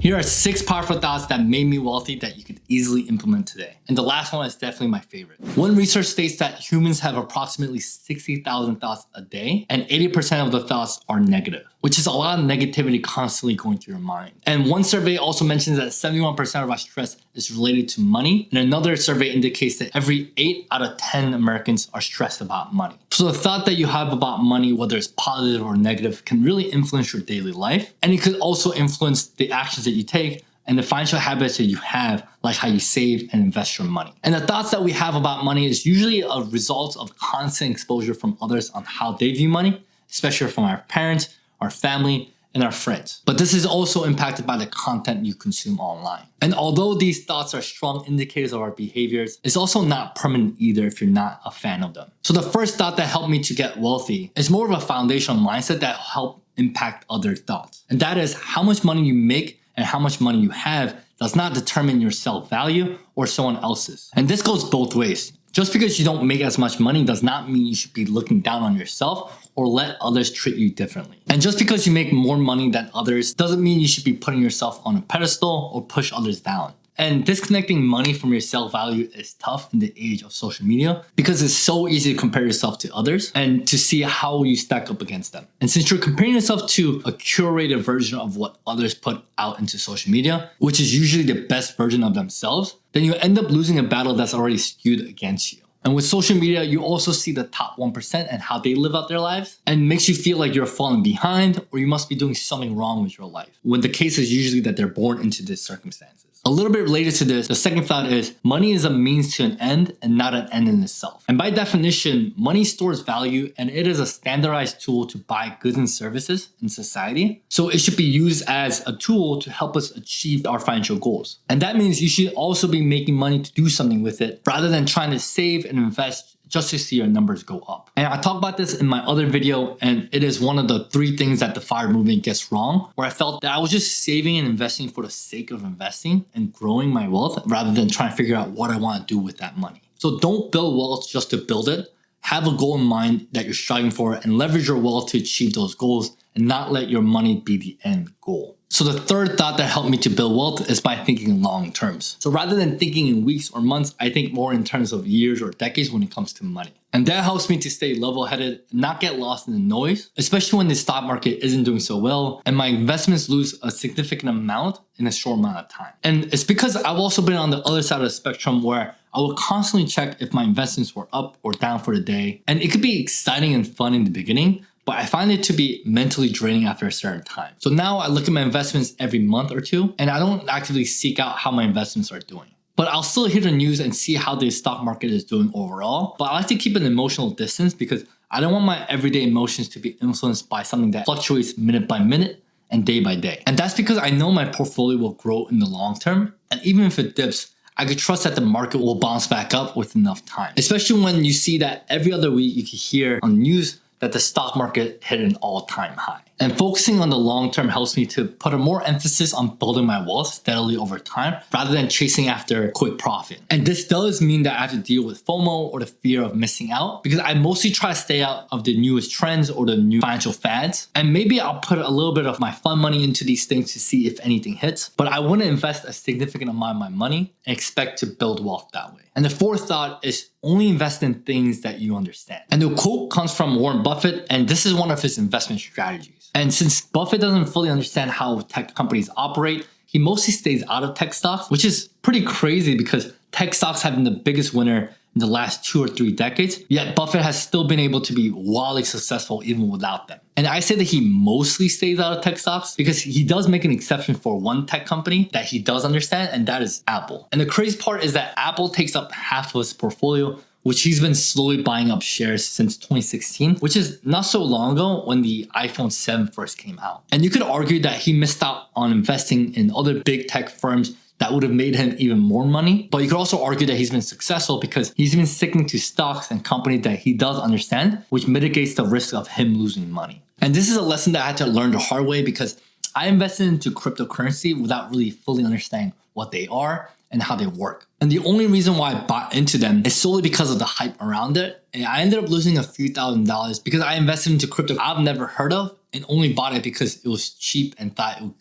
Here are 6 powerful thoughts that made me wealthy that you could easily implement today. And the last one is definitely my favorite. One research states that humans have approximately 60,000 thoughts a day, and 80% of the thoughts are negative, which is a lot of negativity constantly going through your mind. And one survey also mentions that 71% of our stress is related to money. And another survey indicates that every 8 out of 10 Americans are stressed about money. So the thought that you have about money, whether it's positive or negative, can really influence your daily life. And it could also influence the actions that you take and the financial habits that you have, like how you save and invest your money. And the thoughts that we have about money is usually a result of constant exposure from others on how they view money, especially from our parents, our family, and our friends. But this is also impacted by the content you consume online. And although these thoughts are strong indicators of our behaviors, it's also not permanent either if you're not a fan of them. So the first thought that helped me to get wealthy is more of a foundational mindset that helped impact other thoughts. And that is how much money you make and how much money you have does not determine your self-value or someone else's. And this goes both ways. Just because you don't make as much money does not mean you should be looking down on yourself or let others treat you differently. And just because you make more money than others doesn't mean you should be putting yourself on a pedestal or push others down. And disconnecting money from your self-value is tough in the age of social media because it's so easy to compare yourself to others and to see how you stack up against them. And since you're comparing yourself to a curated version of what others put out into social media, which is usually the best version of themselves, then you end up losing a battle that's already skewed against you. And with social media, you also see the top 1% and how they live out their lives, and makes you feel like you're falling behind or you must be doing something wrong with your life, when the case is usually that they're born into these circumstances. A little bit related to this, the second thought is money is a means to an end and not an end in itself. And by definition, money stores value and it is a standardized tool to buy goods and services in society. So it should be used as a tool to help us achieve our financial goals. And that means you should also be making money to do something with it rather than trying to save and invest just to see your numbers go up. And I talk about this in my other video, and it is one of the 3 things that the FIRE movement gets wrong, where I felt that I was just saving and investing for the sake of investing and growing my wealth rather than trying to figure out what I want to do with that money. So don't build wealth just to build it. Have a goal in mind that you're striving for and leverage your wealth to achieve those goals and not let your money be the end goal. So the third thought that helped me to build wealth is by thinking in long terms. So rather than thinking in weeks or months, I think more in terms of years or decades when it comes to money. And that helps me to stay level-headed and not get lost in the noise, especially when the stock market isn't doing so well and my investments lose a significant amount in a short amount of time. And it's because I've also been on the other side of the spectrum where I will constantly check if my investments were up or down for the day. And it could be exciting and fun in the beginning, but I find it to be mentally draining after a certain time. So now I look at my investments every month or two, and I don't actively seek out how my investments are doing. But I'll still hear the news and see how the stock market is doing overall. But I like to keep an emotional distance because I don't want my everyday emotions to be influenced by something that fluctuates minute by minute and day by day. And that's because I know my portfolio will grow in the long term. And even if it dips, I could trust that the market will bounce back up with enough time. Especially when you see that every other week you can hear on the news that the stock market hit an all-time high. And focusing on the long term helps me to put a more emphasis on building my wealth steadily over time rather than chasing after quick profit. And this does mean that I have to deal with FOMO or the fear of missing out because I mostly try to stay out of the newest trends or the new financial fads. And maybe I'll put a little bit of my fun money into these things to see if anything hits, but I wouldn't invest a significant amount of my money and expect to build wealth that way. And the fourth thought is only invest in things that you understand. And the quote comes from Warren Buffett, and this is one of his investment strategies. And since Buffett doesn't fully understand how tech companies operate, he mostly stays out of tech stocks, which is pretty crazy because tech stocks have been the biggest winner in the last 2 or 3 decades, yet Buffett has still been able to be wildly successful even without them. And I say that he mostly stays out of tech stocks because he does make an exception for one tech company that he does understand, and that is Apple. And the crazy part is that Apple takes up half of his portfolio, which he's been slowly buying up shares since 2016, which is not so long ago when the iPhone 7 first came out. And you could argue that he missed out on investing in other big tech firms that would have made him even more money. But you could also argue that he's been successful because he's been sticking to stocks and companies that he does understand, which mitigates the risk of him losing money. And this is a lesson that I had to learn the hard way because I invested into cryptocurrency without really fully understanding what they are and how they work. And the only reason why I bought into them is solely because of the hype around it. And I ended up losing a few $1,000s because I invested into crypto I've never heard of and only bought it because it was cheap and thought it would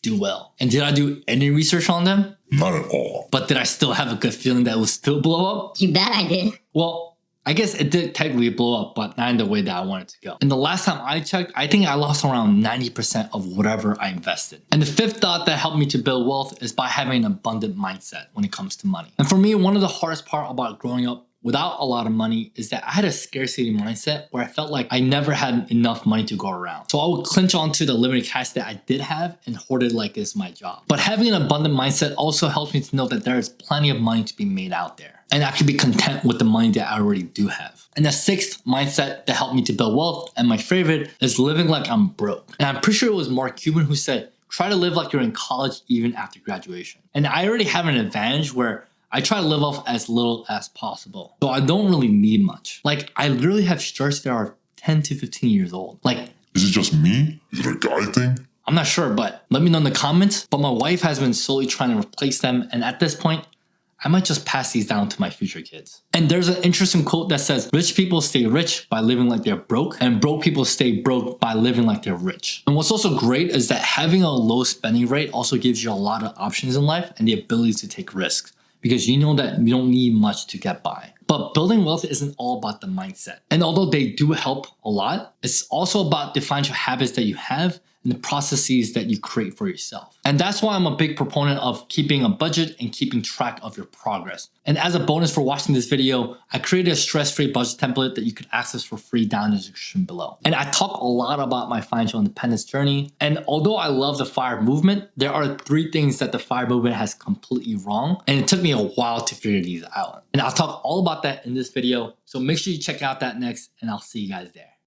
do well. And did I do any research on them? Not at all. But did I still have a good feeling that it would still blow up? You bet I did. Well, I guess it did technically blow up, but not in the way that I wanted to go. And the last time I checked, I think I lost around 90% of whatever I invested. And the fifth thought that helped me to build wealth is by having an abundant mindset when it comes to money. And for me, one of the hardest part about growing up without a lot of money is that I had a scarcity mindset where I felt like I never had enough money to go around. So I would clinch onto the limited cash that I did have and hoard it like it's my job. But having an abundant mindset also helps me to know that there is plenty of money to be made out there. And I can be content with the money that I already do have. And the sixth mindset that helped me to build wealth, and my favorite, is living like I'm broke. And I'm pretty sure it was Mark Cuban who said, try to live like you're in college even after graduation. And I already have an advantage where I try to live off as little as possible. So I don't really need much. Like, I literally have shirts that are 10 to 15 years old. Like, is it just me? Is it a guy thing? I'm not sure, but let me know in the comments. But my wife has been slowly trying to replace them. And at this point, I might just pass these down to my future kids. And there's an interesting quote that says, rich people stay rich by living like they're broke, and broke people stay broke by living like they're rich. And what's also great is that having a low spending rate also gives you a lot of options in life and the ability to take risks, because you know that you don't need much to get by. But building wealth isn't all about the mindset. And although they do help a lot, it's also about the financial habits that you have and the processes that you create for yourself. And that's why I'm a big proponent of keeping a budget and keeping track of your progress. And as a bonus for watching this video, I created a stress-free budget template that you could access for free down in the description below. And I talk a lot about my financial independence journey. And although I love the FIRE movement, there are 3 things that the FIRE movement has completely wrong. And it took me a while to figure these out. And I'll talk all about that in this video. So make sure you check out that next, and I'll see you guys there.